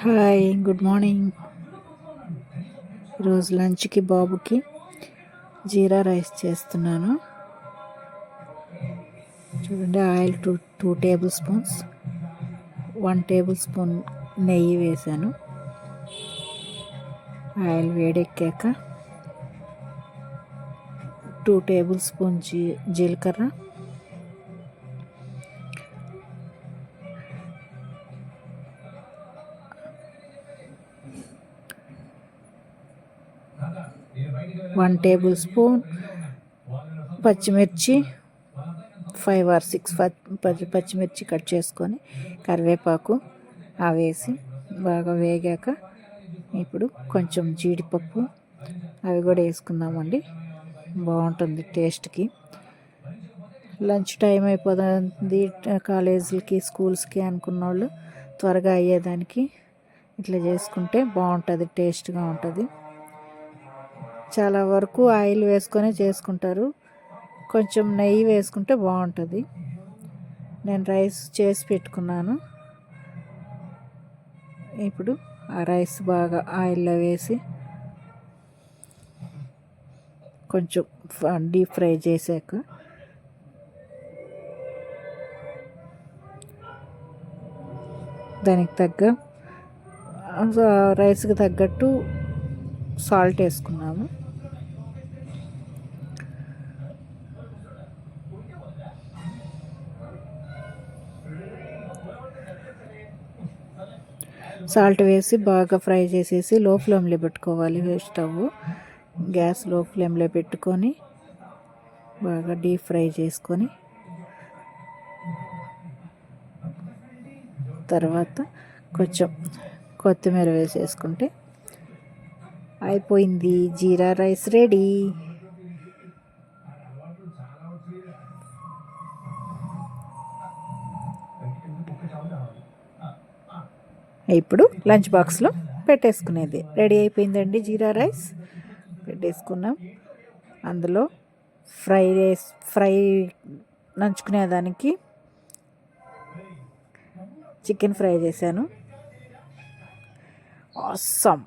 Hi, good morning. ఈరోజు లంచ్కి బాబుకి జీరా రైస్ చేస్తున్నాను. చూడండి, oil two table spoons, 1 table spoon నెయ్యి వేసాను. ఆయిల్ వేడెక్కాక 2 టేబుల్ స్పూన్ జీలకర్ర, 1 టేబుల్ స్పూన్ పచ్చిమిర్చి, 5 or 6 పచ్చిమిర్చి కట్ చేసుకొని, కరివేపాకు వేసి బాగా వేగాక ఇప్పుడు కొంచెం జీడిపప్పు అవి కూడా వేసుకుందామండి. బాగుంటుంది టేస్ట్కి. లంచ్ టైం అయిపోతుంది, కాలేజీలకి స్కూల్స్కి అనుకున్న వాళ్ళు త్వరగా అయ్యేదానికి ఇట్లా చేసుకుంటే బాగుంటుంది, టేస్ట్గా ఉంటుంది. చాలా వరకు ఆయిల్ వేసుకొని చేసుకుంటారు, కొంచెం నెయ్యి వేసుకుంటే బాగుంటుంది. నేను రైస్ చేసి పెట్టుకున్నాను. ఇప్పుడు ఆ రైస్ బాగా ఆయిల్లో వేసి కొంచెం డీప్ ఫ్రై చేశాక దానికి రైస్కి తగ్గట్టు సాల్ట్ వేసుకున్నాము. సాల్ట్ వేసి బాగా ఫ్రై చేసేసి లో ఫ్లేమ్లో పెట్టుకోవాలి. స్టవ్ గ్యాస్ లో ఫ్లేమ్లో పెట్టుకొని బాగా డీప్ ఫ్రై చేసుకొని తర్వాత కొంచెం కొత్తిమీర వేసేసుకుంటే అయిపోయింది, జీరా రైస్ రెడీ. ఇప్పుడు లంచ్ బాక్స్లో పెట్టేసుకునేది రెడీ అయిపోయిందండి. జీరా రైస్ పెట్టేసుకున్నాం. అందులో ఫ్రై నంచుకునేదానికి చికెన్ ఫ్రై చేశాను. ఆసమ్.